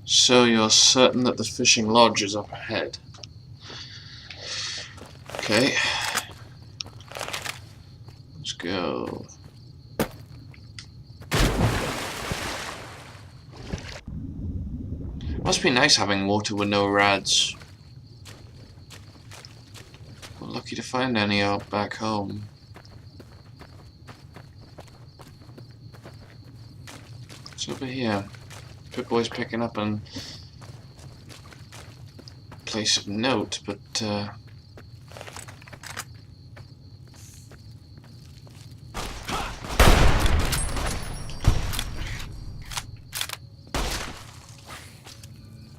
So you're certain that the fishing lodge is up ahead? Okay. Let's go. Must be nice having water with no rads. We're lucky to find any out back home. What's over here? Pip-Boy's picking up a place of note, but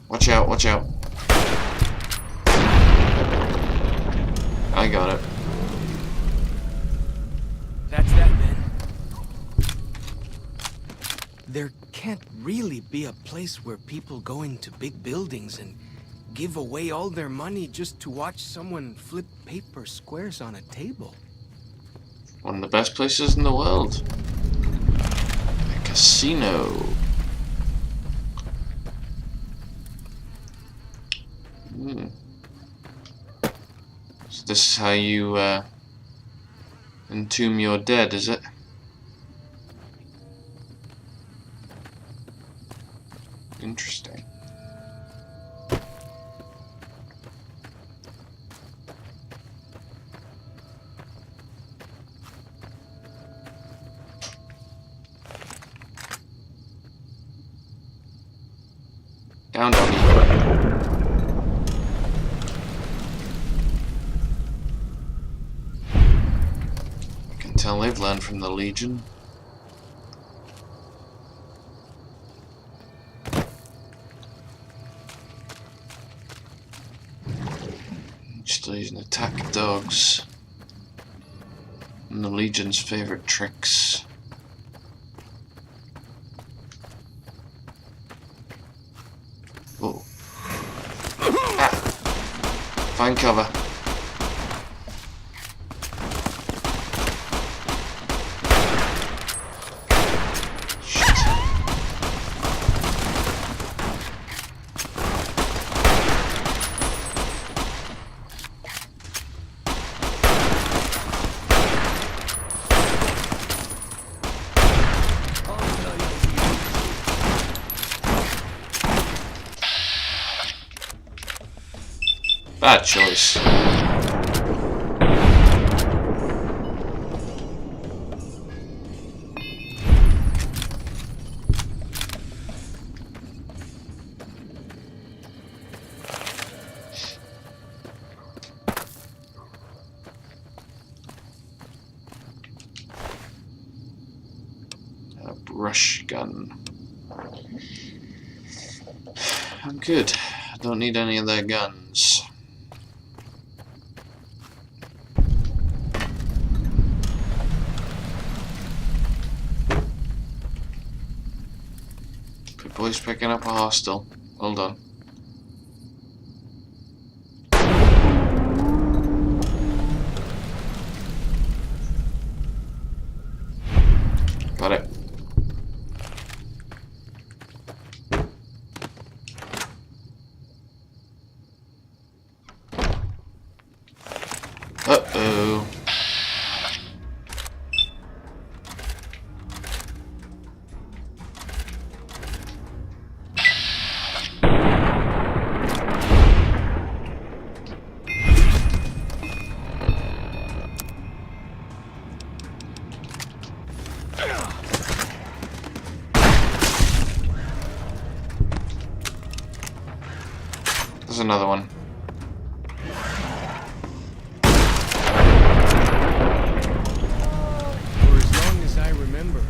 watch out, watch out. I got it. That's that then. There can't really be a place where people go into big buildings and give away all their money just to watch someone flip paper squares on a table. One of the best places in the world. A casino. So this is how you entomb your dead, is it? Interesting. Down, doggy. I can tell they've learned from the Legion. Still using attack dogs. And the Legion's favorite tricks. Oh. Ah. Find cover. Bad choice. A brush gun. I'm good. I don't need any of their guns. Boy's picking up a hostile. Well done. Got it. Uh-oh. There's another one. For as long as I remember,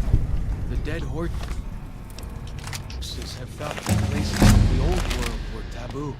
the dead horses have thought that places in the old world were taboo.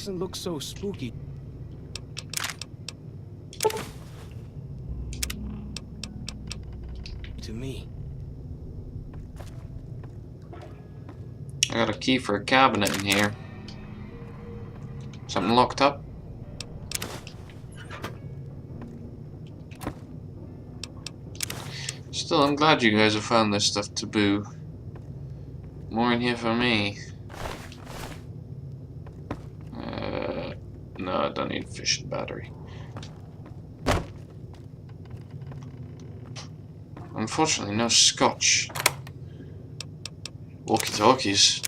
doesn't look so spooky to me. I got a key for a cabinet in here. Something locked up? Still, I'm glad you guys have found this stuff taboo. More in here for me. No, I don't need fishing battery. Unfortunately, no scotch. Walkie-talkies.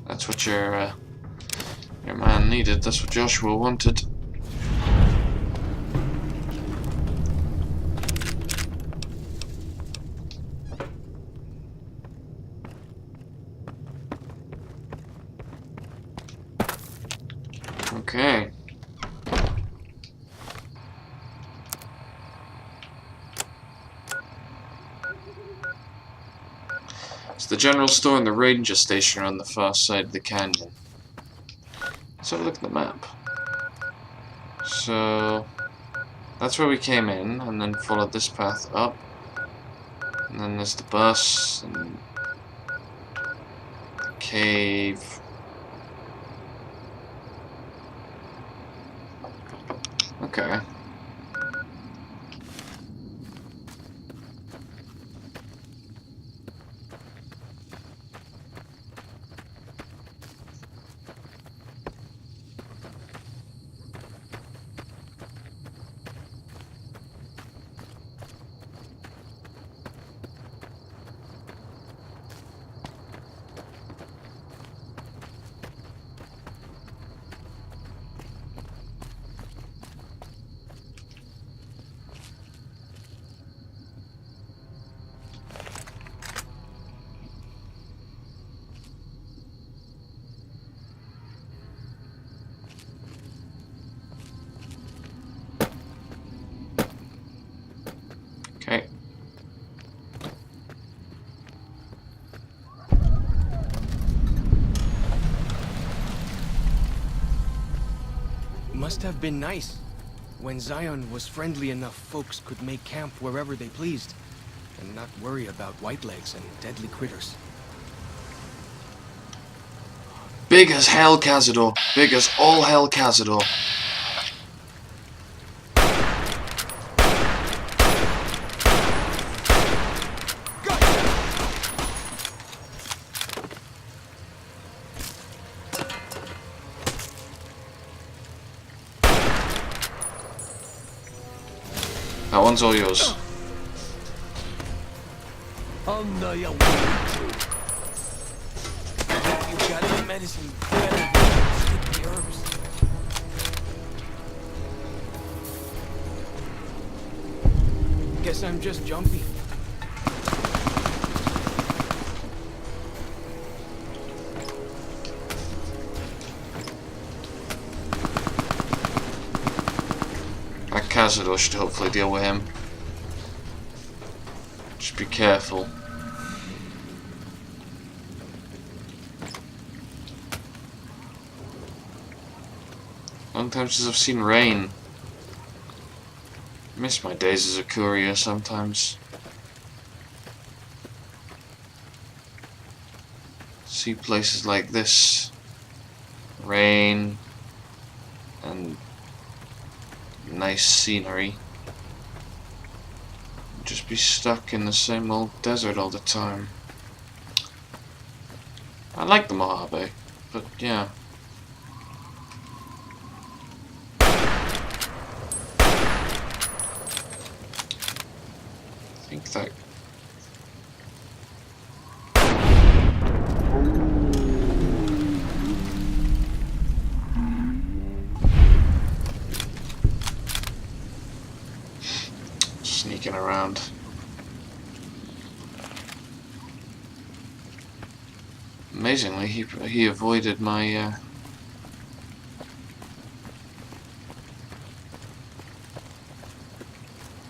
That's what your man needed. That's what Joshua wanted. Okay. It's the general store and the ranger station are on the far side of the canyon. Let's have a look at the map. So that's where we came in, and then followed this path up. And then there's the bus and the cave. Okay. Okay. Must have been nice. When Zion was friendly enough, folks could make camp wherever they pleased, and not worry about whitelegs and deadly critters. Big as hell, Cazador. Big as all hell, Cazador. That one's all yours. Under your way. You got the medicine better than sticky herbs. Guess I'm just jumpy. That Cazador should hopefully deal with him. Just be careful. Long time since I've seen rain. Miss my days as a courier sometimes. See places like this. Rain. And nice scenery. Just be stuck in the same old desert all the time. I like the Mojave, but yeah. I think that sneaking around. Amazingly, he avoided my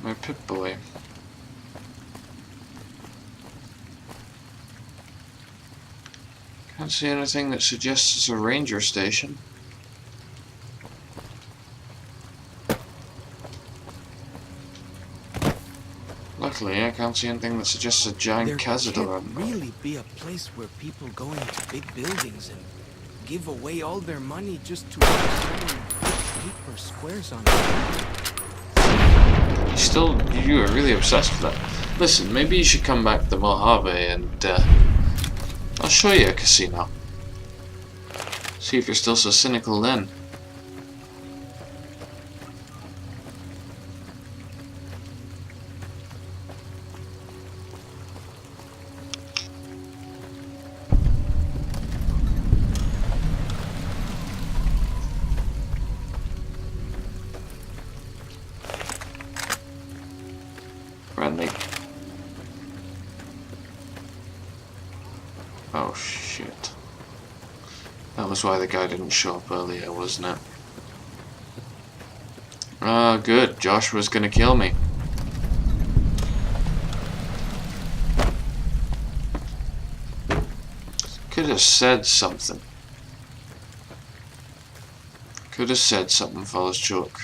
my Pip-Boy. Can't see anything that suggests it's a ranger station. Luckily, I can't see anything that suggests a giant There chasm can't around. really be a place where people go into big buildings and give away all their money just to watch someone flip paper squares on it. You are really obsessed with that. Listen, maybe you should come back to Mojave and I'll show you a casino. See if you're still so cynical then. Friendly. Oh shit. That was why the guy didn't show up earlier, wasn't it? Ah, good. Joshua's gonna kill me. Could have said something. Could have said something, fellas joke.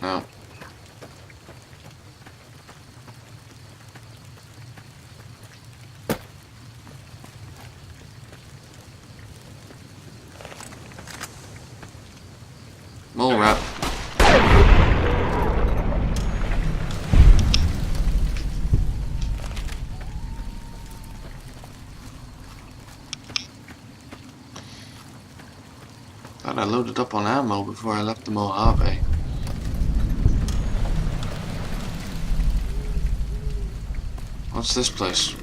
No. Mole rat. Thought I loaded up on ammo before I left the Mojave. What's this place?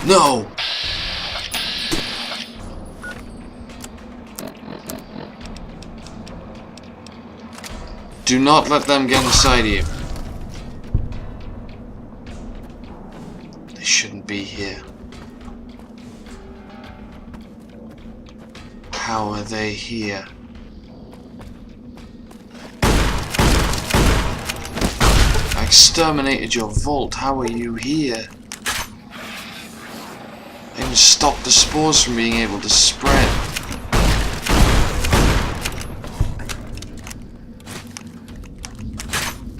No! Do not let them get inside you. They shouldn't be here. How are they here? I exterminated your vault. How are you here? I even stopped the spores from being able to spread.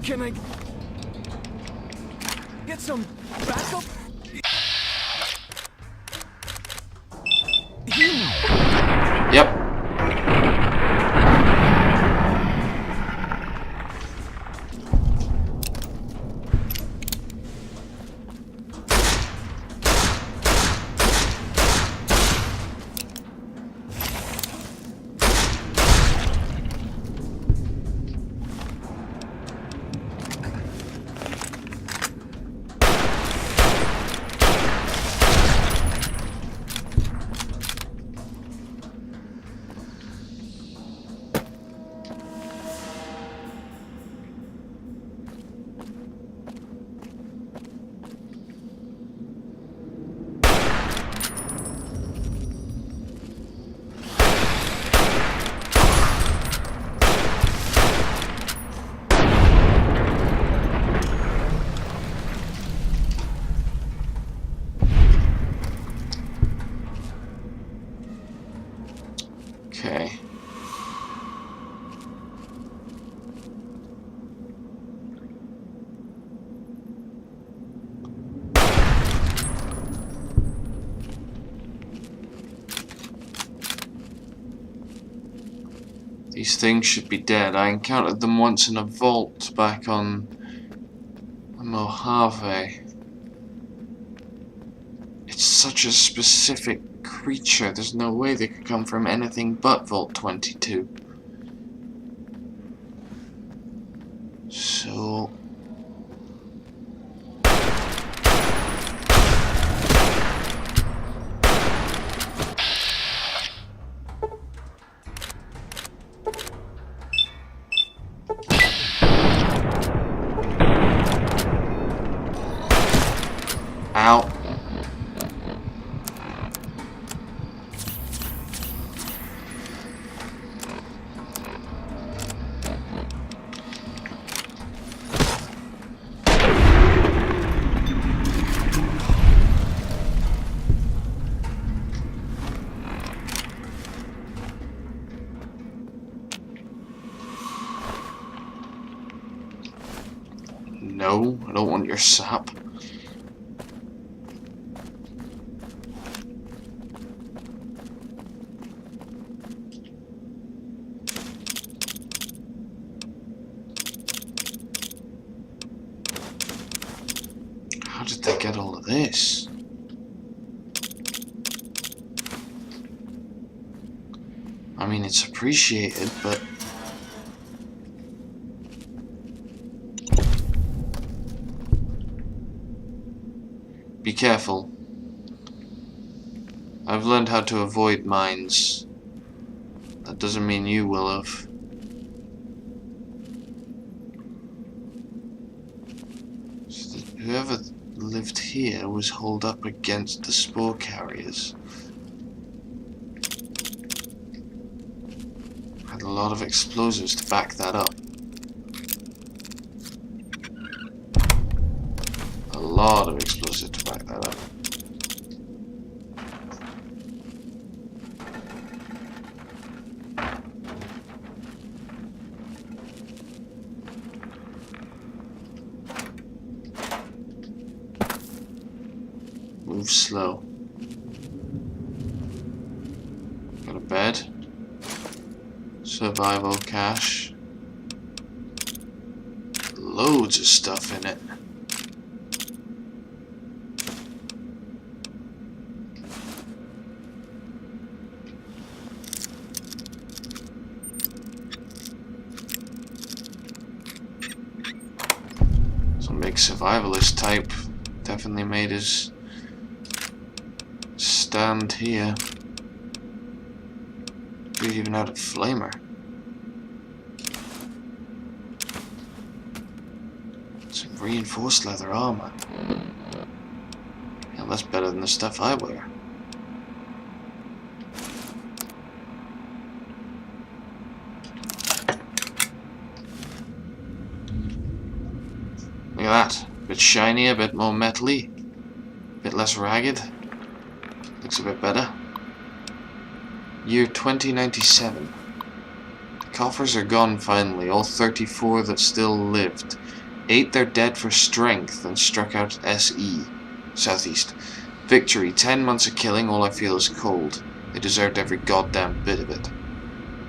Can I get some backup? Yep. Okay. These things should be dead. I encountered them once in a vault back on Mojave. It's such a specific creature. There's no way they could come from anything but Vault 22. So... Ow. No, I don't want your sap. How did they get all of this? I mean, it's appreciated, but... Be careful. I've learned how to avoid mines. That doesn't mean you will have. So whoever lived here was holed up against the spore carriers. Had a lot of explosives to back that up. A lot of explosives to back that up. Move slow. Got a bed. Survival cache. Loads of stuff in it. Some big survivalist type definitely made his stand here. We even had a flamer. Some reinforced leather armor. Yeah, that's better than the stuff I wear. Look at that. A bit shiny, a bit more metally. A bit less ragged. Looks a bit better. Year 2097. The coffers are gone finally, all 34 that still lived. Ate their dead for strength and struck out SE, southeast. Victory, 10 months of killing, all I feel is cold. They deserved every goddamn bit of it.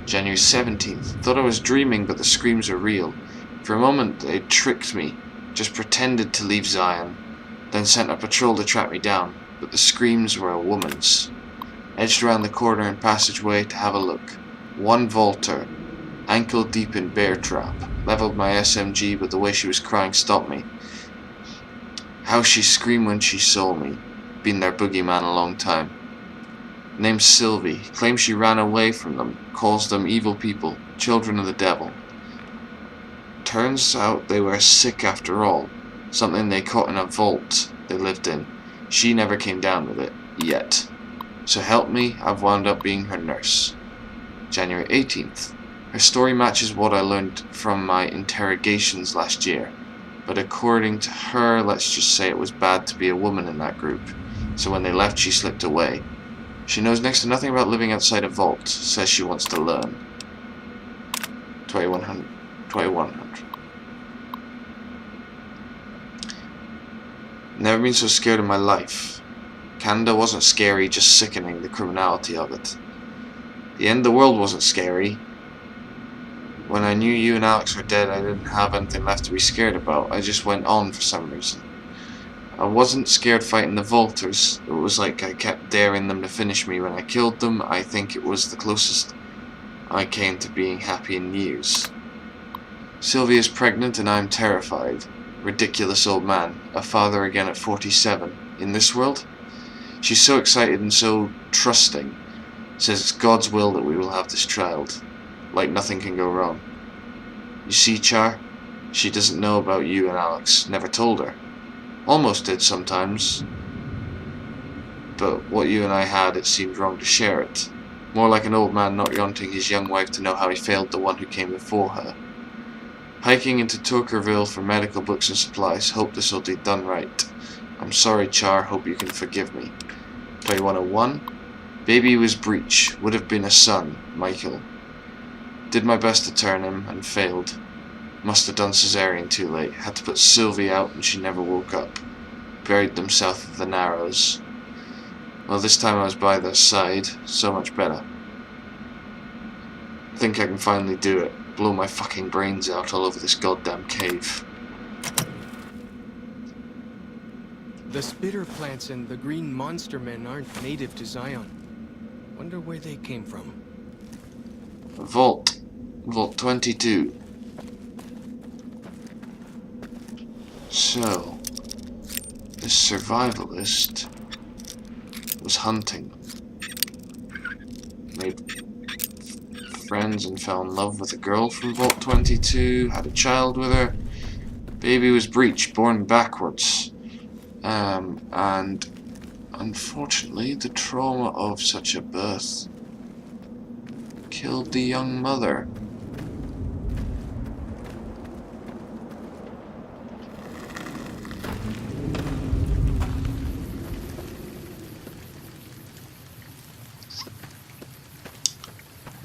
January 17th. Thought I was dreaming, but the screams are real. For a moment, they tricked me. Just pretended to leave Zion. Then sent a patrol to track me down, but the screams were a woman's. Edged around the corner and passageway to have a look. One vaulter, ankle deep in bear trap. Leveled my SMG, but the way she was crying stopped me. How she screamed when she saw me. Been their boogeyman a long time. Named Sylvie. Claims she ran away from them. Calls them evil people. Children of the devil. Turns out they were sick after all. Something they caught in a vault they lived in. She never came down with it. Yet. So help me, I've wound up being her nurse. January 18th. Her story matches what I learned from my interrogations last year. But according to her, let's just say it was bad to be a woman in that group. So when they left, she slipped away. She knows next to nothing about living outside a vault. Says she wants to learn. 2100. 2100. Never been so scared in my life. Canada wasn't scary, just sickening, the criminality of it. The end of the world wasn't scary. When I knew you and Alex were dead, I didn't have anything left to be scared about. I just went on for some reason. I wasn't scared fighting the Vaulters. It was like I kept daring them to finish me when I killed them. I think it was the closest I came to being happy in years. Sylvia's pregnant and I'm terrified. Ridiculous old man. A father again at 47. In this world? She's so excited and so trusting. Says it's God's will that we will have this child. Like nothing can go wrong. You see, Char? She doesn't know about you and Alex. Never told her. Almost did sometimes. But what you and I had, it seemed wrong to share it. More like an old man not wanting his young wife to know how he failed the one who came before her. Hiking into Tokerville for medical books and supplies. Hope this will be done right. I'm sorry, Char. Hope you can forgive me. 2101. Baby was Breach. Would have been a son. Michael. Did my best to turn him, and failed. Must have done cesarean too late. Had to put Sylvie out and she never woke up. Buried them south of the Narrows. Well, this time I was by their side. So much better. I think I can finally do it. Blow my fucking brains out all over this goddamn cave. The spitter plants and the green monster men aren't native to Zion. Wonder where they came from. Vault 22. So, this survivalist was hunting. Made friends and fell in love with a girl from Vault 22, had a child with her. Baby was breech, born backwards. And unfortunately, the trauma of such a birth killed the young mother.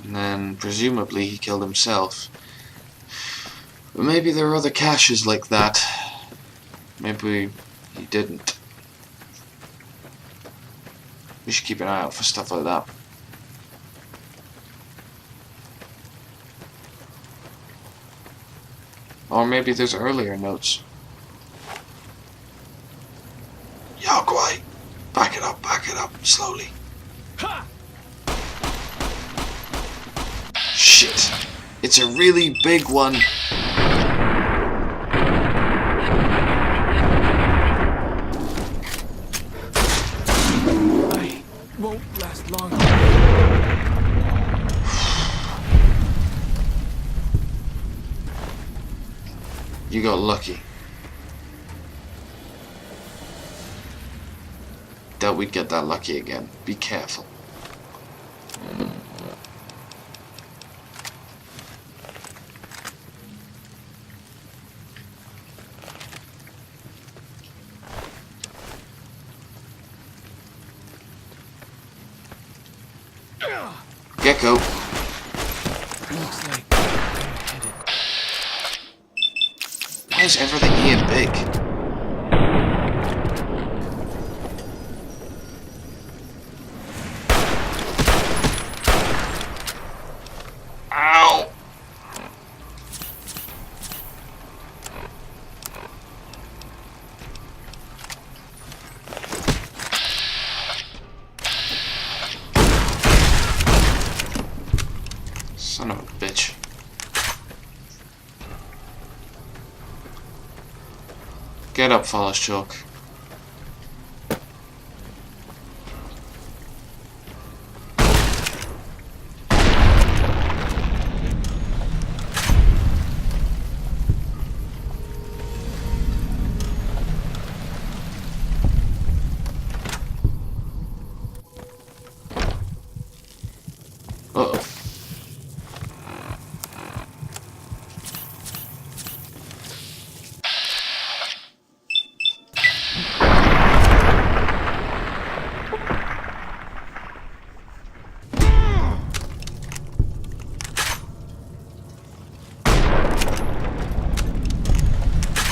And then, presumably, he killed himself. But maybe there are other caches like that. Maybe he didn't. We should keep an eye out for stuff like that. Or maybe there's earlier notes. Yaguai! Back it up, slowly. Ha! Shit! It's a really big one! I won't last long. You got lucky. Doubt we'd get that lucky again. Be careful. Gecko. Looks like I'm headed. Why is everything here big? Ow! Son of a bitch. Get up, Fallis Chalk. Uh-oh.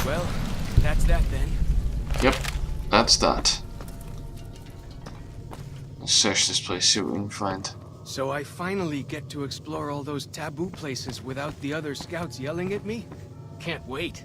Well, that's that then. Yep, that's that. Let's search this place, see what we can find. So I finally get to explore all those taboo places without the other scouts yelling at me? Can't wait.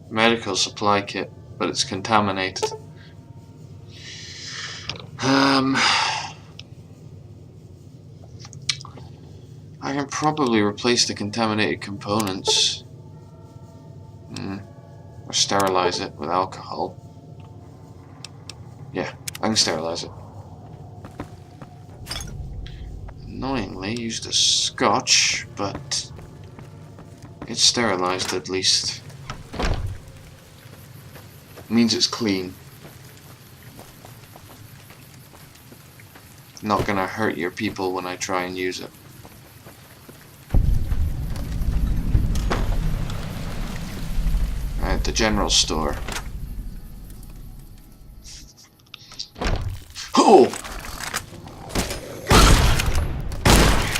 Medical supply kit, but it's contaminated. I can probably replace the contaminated components. Or sterilize it with alcohol. Yeah, I can sterilize it. Annoyingly, used a scotch, but it's sterilized at least. Means it's clean. not gonna hurt your people when I try and use it. Alright, the general store. Oh!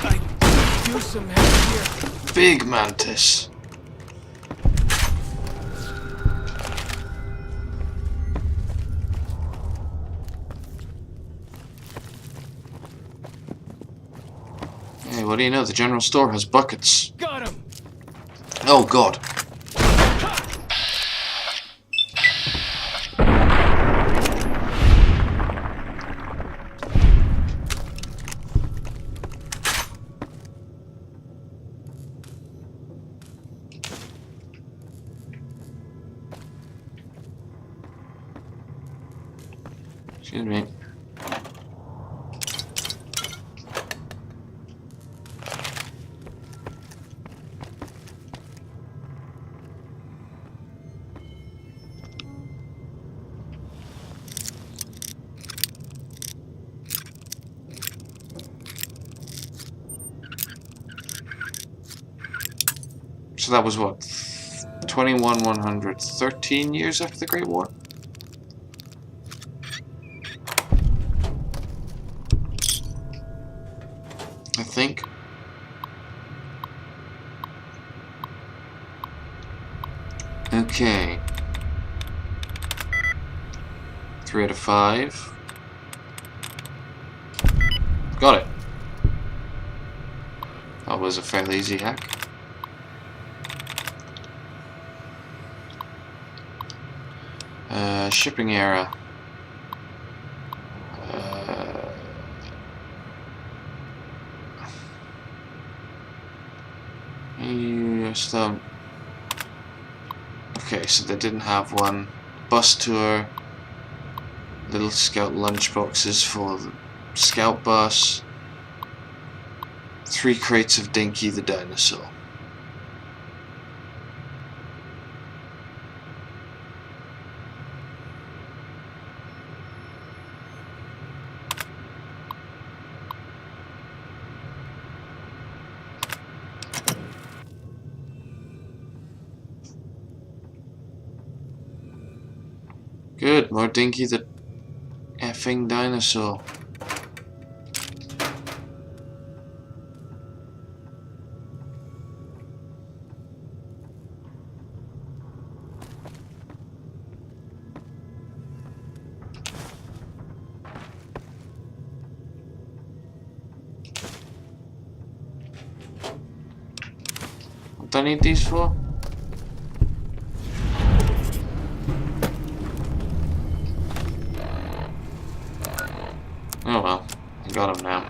I could use some help here. Big mantis. Hey, what do you know? The general store has buckets. Got him. Oh god. Excuse me. So that was what? 21,100. 13 years after the Great War? I think. Okay. 3 out of 5. Got it. That was a fairly easy hack. Shipping era. Okay, so they didn't have one. Bus tour. Little scout lunchboxes for the scout bus. 3 crates of Dinky the dinosaur. Good, more Dinky the effing dinosaur. What do I need these for? Oh well, I got him now.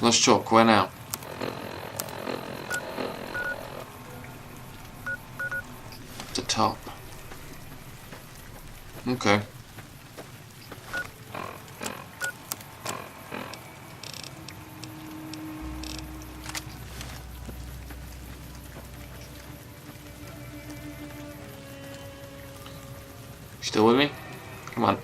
Let's talk, where now? The top. Okay. Still with me? Come on.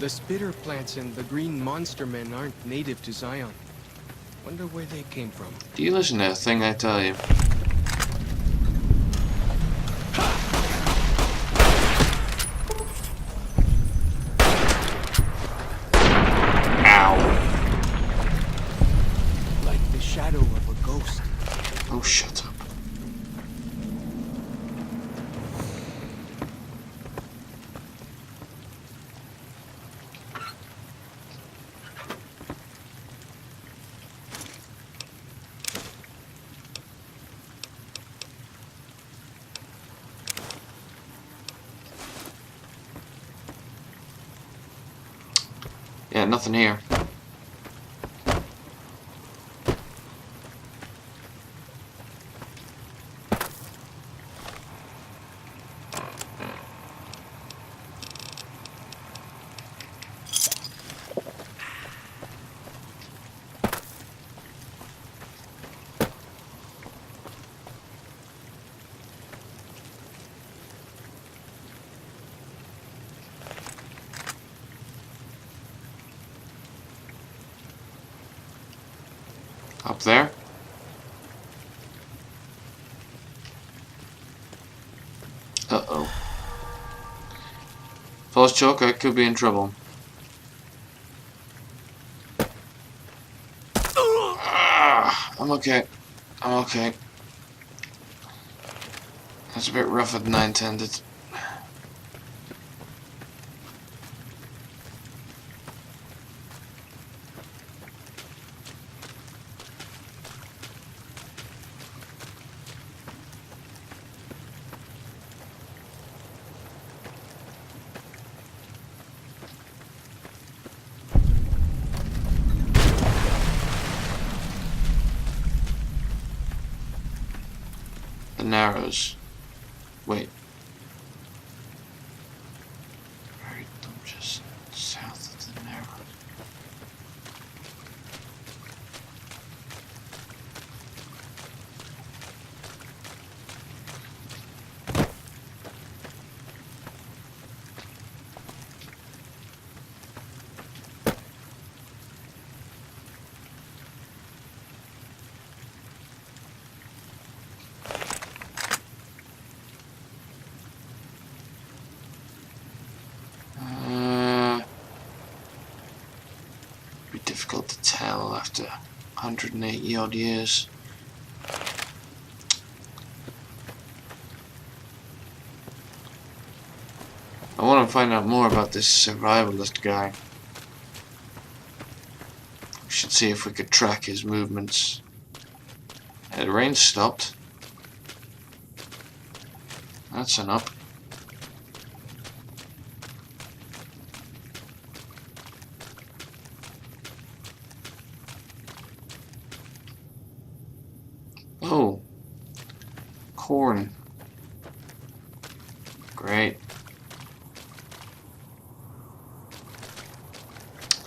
The spitter plants and the green monster men aren't native to Zion. Wonder where they came from. Do you listen to a thing I tell you? Ow. Like the shadow of a ghost. Oh, shut up. Yeah, nothing here. Up there? Uh-oh. False choke, I could be in trouble. I'm okay. I'm okay. That's a bit rougher than I intended. The Narrows. Wait. Right, I'm just south of the Narrows. Be difficult to tell after 180 odd years. I want to find out more about this survivalist guy. We should see if we could track his movements. The rain stopped. That's an up. Oh. Corn. Great.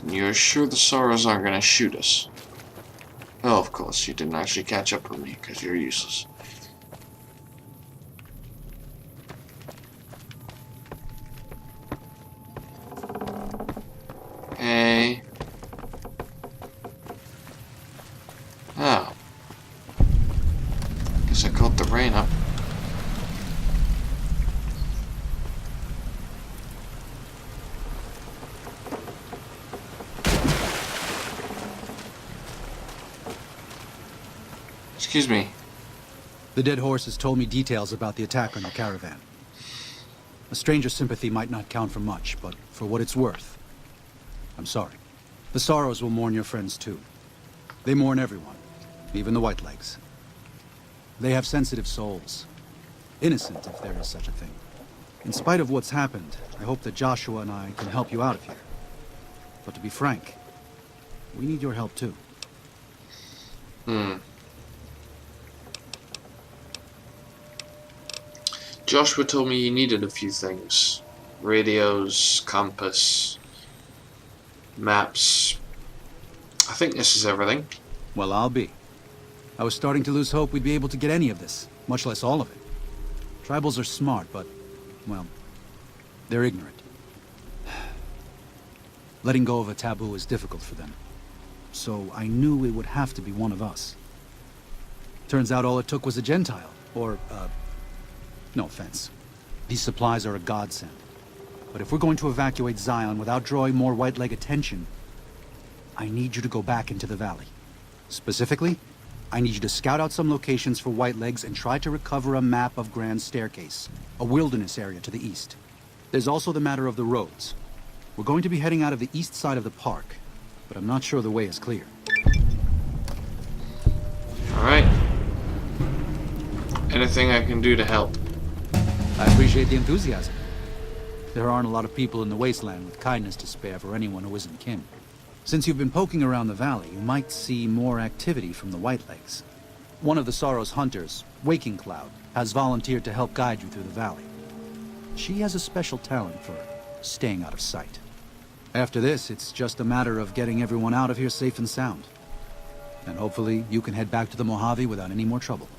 And you're sure the Sorrows aren't gonna shoot us? Oh, of course, you didn't actually catch up with me, because you're useless. Hey. Oh. Guess I caught the rain up. Excuse me. The dead horse has told me details about the attack on your caravan. A stranger's sympathy might not count for much, but for what it's worth, I'm sorry. The Sorrows will mourn your friends too. They mourn everyone, even the Whitelegs. They have sensitive souls. Innocent, if there is such a thing. In spite of what's happened, I hope that Joshua and I can help you out of here. But to be frank, we need your help too. Joshua told me you needed a few things. Radios, compass, maps. I think this is everything. Well, I'll be. I was starting to lose hope we'd be able to get any of this, much less all of it. Tribals are smart, but, well, they're ignorant. Letting go of a taboo is difficult for them. So I knew it would have to be one of us. Turns out all it took was a Gentile, or, no offense. These supplies are a godsend. But if we're going to evacuate Zion without drawing more Whiteleg attention, I need you to go back into the valley. Specifically, I need you to scout out some locations for Whitelegs and try to recover a map of Grand Staircase, a wilderness area to the east. There's also the matter of the roads. We're going to be heading out of the east side of the park, but I'm not sure the way is clear. Alright. Anything I can do to help? I appreciate the enthusiasm. There aren't a lot of people in the wasteland with kindness to spare for anyone who isn't kin. Since you've been poking around the valley, you might see more activity from the Whitelegs. One of the Sorrow's hunters, Waking Cloud, has volunteered to help guide you through the valley. She has a special talent for staying out of sight. After this, it's just a matter of getting everyone out of here safe and sound. And hopefully, you can head back to the Mojave without any more trouble.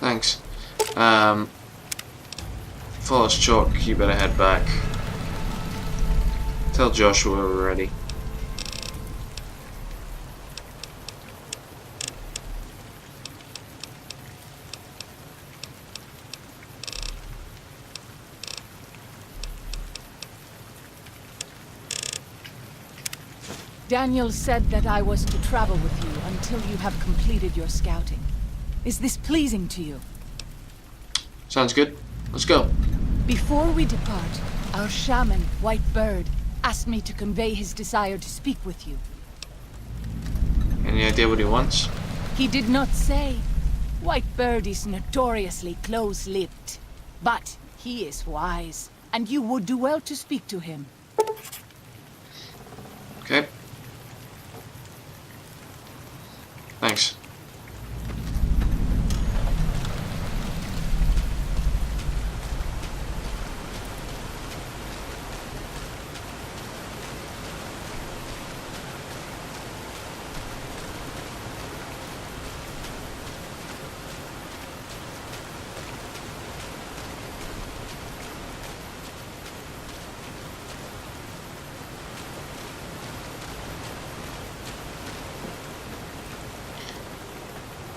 Thanks. False chalk, you better head back. Tell Joshua we're ready. Daniel said that I was to travel with you until you have completed your scouting. Is this pleasing to you? Sounds good. Let's go. Before we depart, our shaman, White Bird, asked me to convey his desire to speak with you. Any idea what he wants? He did not say. White Bird is notoriously close-lipped. But he is wise, and you would do well to speak to him. Okay. Thanks.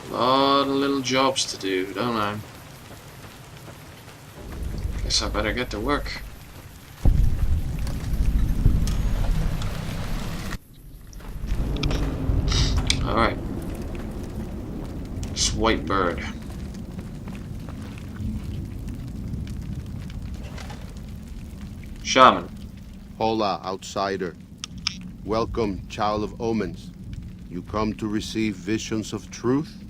Lot of little jobs to do, don't I? Guess I better get to work. Alright. It's White Bird. Shaman. Hola, outsider. Welcome, child of omens. You come to receive visions of truth?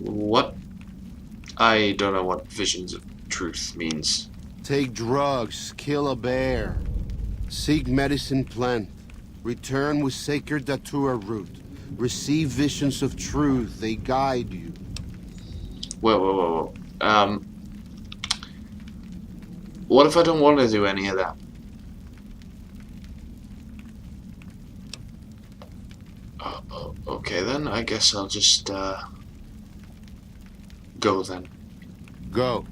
What? I don't know what visions of truth means. Take drugs, kill a bear. Seek medicine plant. Return with sacred datura root. Receive visions of truth, they guide you. Whoa. What if I don't want to do any of that? Okay then, I guess I'll just, go then. Go.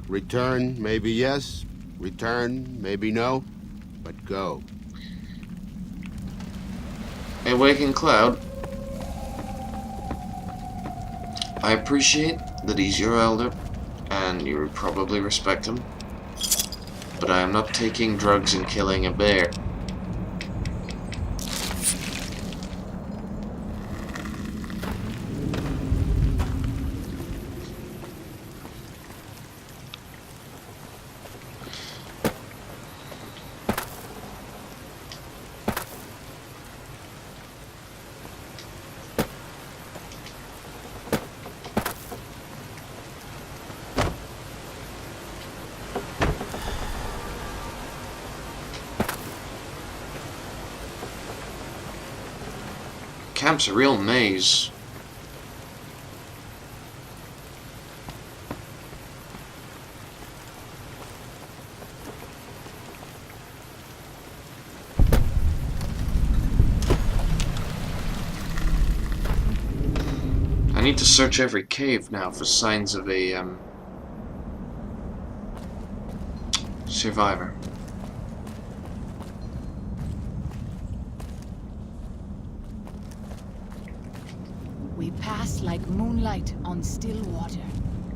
Return, maybe yes. Return, maybe no. But go. Hey, Waking Cloud. I appreciate that he's your elder, and you would probably respect him. But I am not taking drugs and killing a bear. Camp's a real maze. I need to search every cave now for signs of a survivor. We pass like moonlight on still water.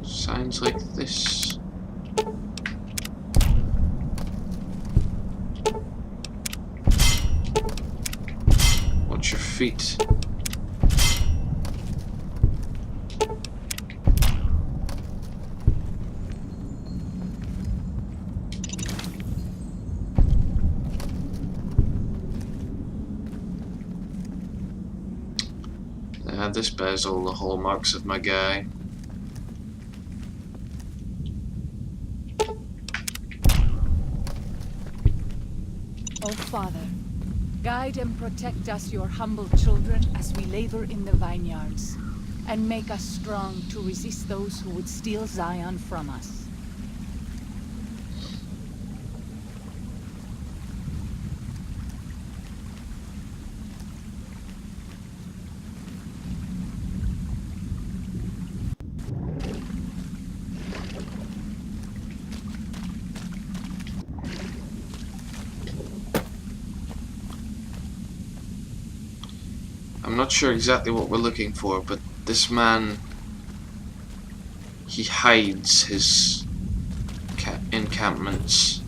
Signs like this. Watch your feet. This bears all the hallmarks of my guy. O Father, guide and protect us, your humble children, as we labor in the vineyards, and make us strong to resist those who would steal Zion from us. I'm not sure exactly what we're looking for, but this man, he hides his encampments.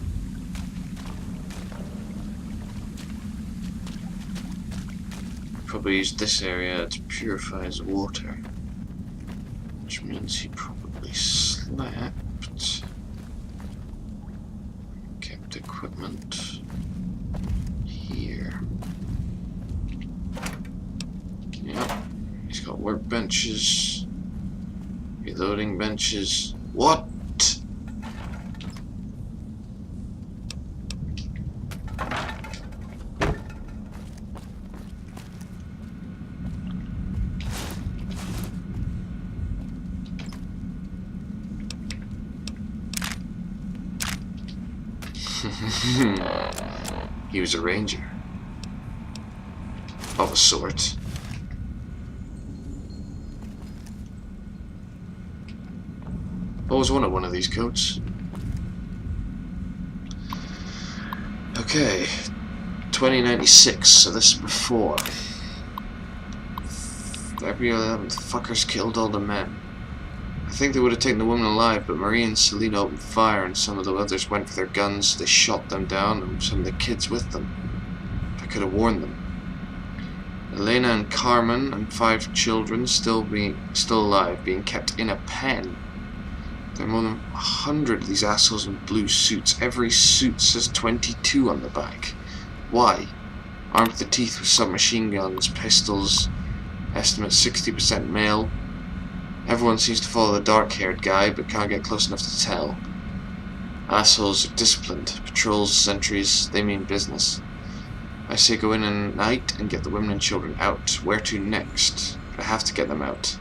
Probably used this area to purify his water, which means he probably slept. Kept equipment here. Yep, he's got workbenches, reloading benches. What? He was a ranger. Of a sort. Always wanted one of these coats. Okay. 2096, so this is before. February 11th, fuckers killed all the men. I think they would have taken the women alive, but Marie and Selena opened fire and some of the others went for their guns. They shot them down and some of the kids with them. I could have warned them. Elena and Carmen and 5 children still alive, being kept in a pen. There are more than 100 of these assholes in blue suits. Every suit says 22 on the back. Why? Armed to the teeth with submachine guns, pistols, estimate 60% male. Everyone seems to follow the dark-haired guy, but can't get close enough to tell. Assholes are disciplined. Patrols, sentries, they mean business. I say go in at night and get the women and children out. Where to next? But I have to get them out.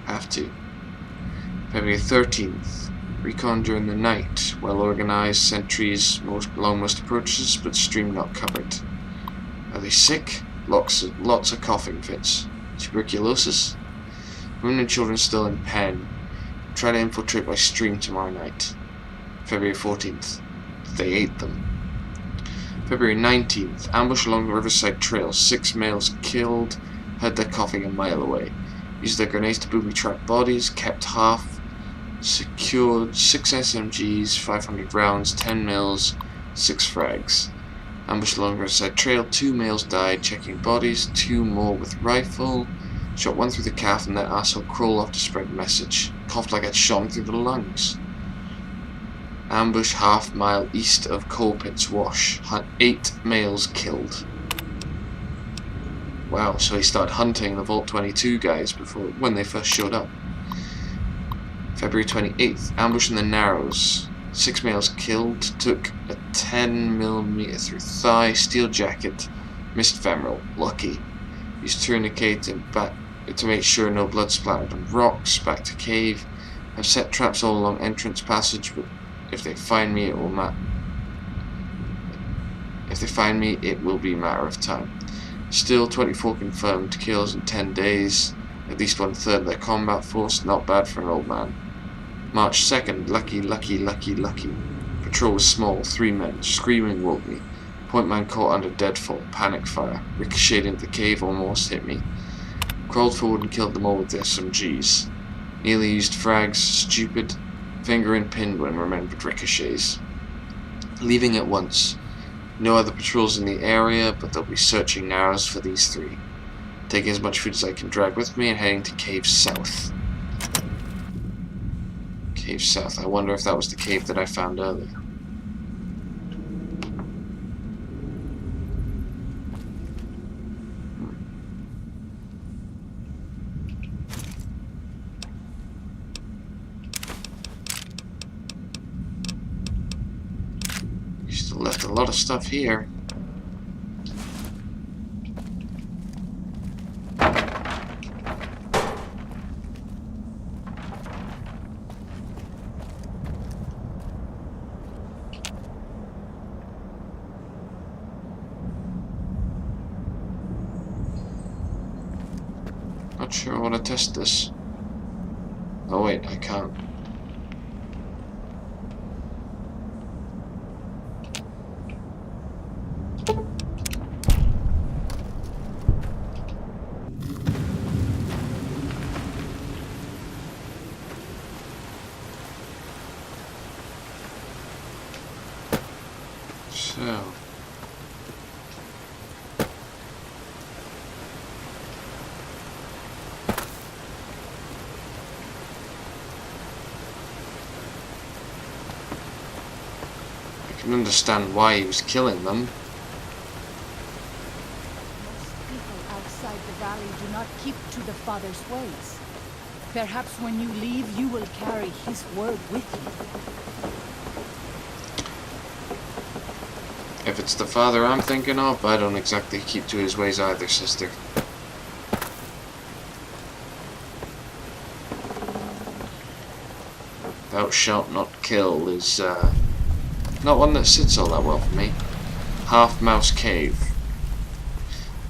Have to. February 13th. Recon during the night. Well organized, sentries along most approaches, but stream not covered. Are they sick? Lots of coughing fits. Tuberculosis? Women and children still in pen. Try to infiltrate by stream tomorrow night. February 14th. They ate them. February 19th. Ambush along the Riverside Trail. 6 males killed. Heard their coughing a mile away. Used their grenades to booby-trap bodies. Kept half. Secured 6 SMGs, 500 rounds, 10 mils, 6 frags. Ambush along the Riverside Trail. 2 males died checking bodies. 2 more with rifle. Shot 1 through the calf and that asshole crawled off to spread the message. Coughed like I'd shot him through the lungs. Ambush half-mile east of Coal Pits Wash. 8 males killed. Wow, so he started hunting the Vault 22 guys when they first showed up. February 28th. Ambush in the Narrows. 6 males killed. Took a 10mm through thigh. Steel jacket. Missed femoral. Lucky. Used tourniquet to make sure no blood splattered on rocks. Back to cave. I've set traps all along entrance passage, but if they find me, it will be a matter of time. Still 24 confirmed kills in 10 days. At least 1/3 of their combat force. Not bad for an old man. March 2nd. Lucky. Patrol was small. 3 men. Screaming woke me. Point man caught under deadfall. Panic fire. Ricocheted into the cave. Almost hit me. Crawled forward and killed them all with SMGs. Nearly used frags. Stupid. Finger in pinned when remembered ricochets. Leaving at once. No other patrols in the area, but they'll be searching Narrows for these 3. Taking as much food as I can drag with me and heading to Cave South. Cave South. I wonder if that was the cave that I found earlier. You still left a lot of stuff here. Not sure I want to test this. Oh wait, I can't. So. I can understand why he was killing them. Most people outside the valley do not keep to the Father's ways. Perhaps when you leave, you will carry his word with you. If it's the father I'm thinking of, I don't exactly keep to his ways either, sister. Thou shalt not kill is not one that sits all that well for me. Half Mouse Cave.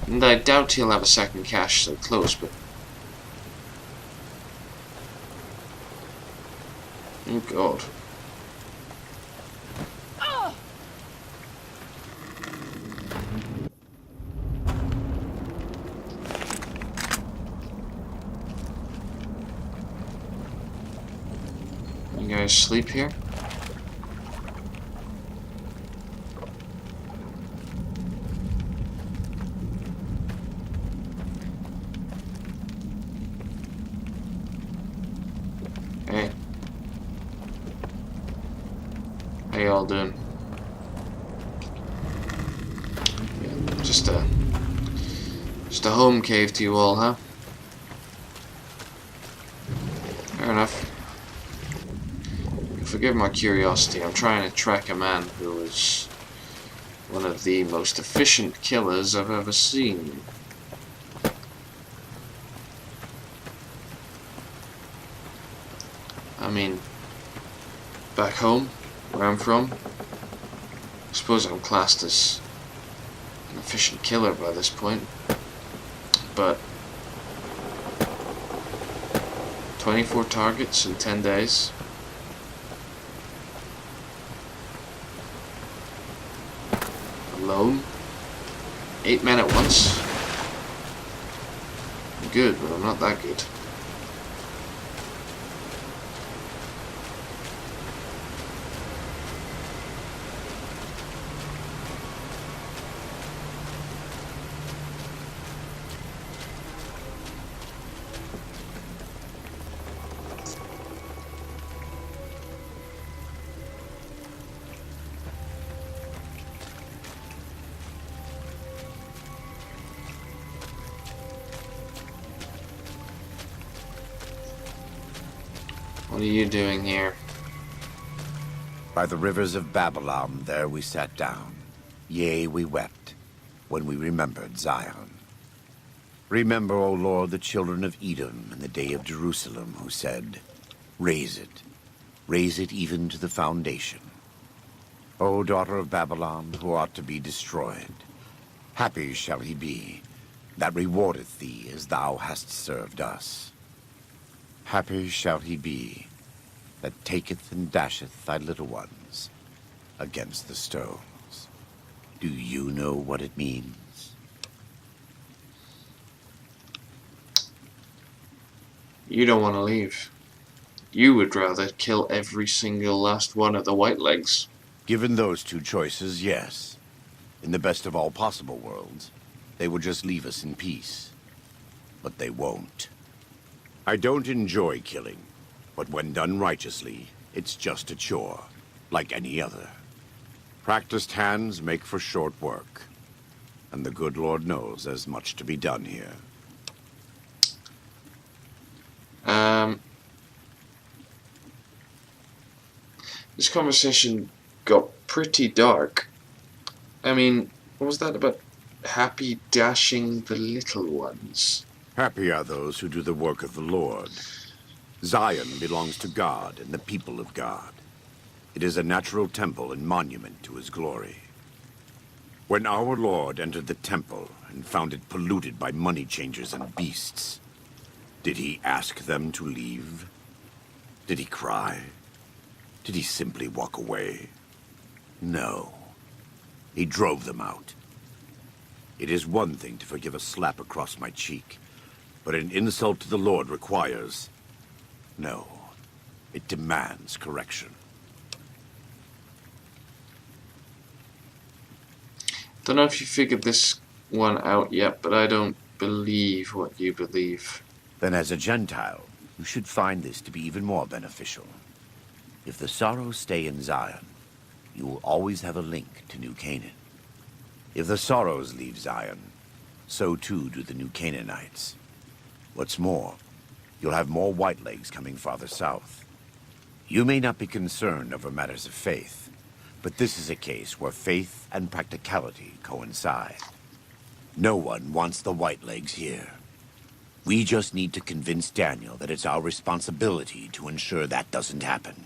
And I doubt he'll have a second cache so close, but... Oh god. You guys sleep here? Hey. How y'all doing? Yeah, just a home cave to you all, huh? Fair enough. Forgive my curiosity, I'm trying to track a man who is one of the most efficient killers I've ever seen. I mean, back home, where I'm from, I suppose I'm classed as an efficient killer by this point, but 24 targets in 10 days. Alone. 8 men at once. I'm good, but I'm not that good. What are you doing here? By the rivers of Babylon, there we sat down. Yea, we wept, when we remembered Zion. Remember, O Lord, the children of Edom in the day of Jerusalem, who said, raise it even to the foundation. O daughter of Babylon, who ought to be destroyed, happy shall he be, that rewardeth thee as thou hast served us. Happy shall he be, that taketh and dasheth thy little ones against the stones. Do you know what it means? You don't want to leave. You would rather kill every single last one of the Whitelegs. Given those two choices, yes. In the best of all possible worlds, they would just leave us in peace. But they won't. I don't enjoy killing, but when done righteously, it's just a chore, like any other. Practiced hands make for short work, and the good Lord knows there's much to be done here. This conversation got pretty dark. I mean, what was that about happy dashing the little ones? Happy are those who do the work of the Lord. Zion belongs to God and the people of God. It is a natural temple and monument to his glory. When our Lord entered the temple and found it polluted by money changers and beasts, did he ask them to leave? Did he cry? Did he simply walk away? No. He drove them out. It is one thing to forgive a slap across my cheek, but an insult to the Lord requires... No. It demands correction. Don't know if you figured this one out yet, but I don't believe what you believe. Then as a Gentile, you should find this to be even more beneficial. If the Sorrows stay in Zion, you will always have a link to New Canaan. If the Sorrows leave Zion, so too do the New Canaanites. What's more, you'll have more Whitelegs coming farther south. You may not be concerned over matters of faith, but this is a case where faith and practicality coincide. No one wants the Whitelegs here. We just need to convince Daniel that it's our responsibility to ensure that doesn't happen.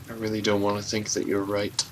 I really don't want to think that you're right.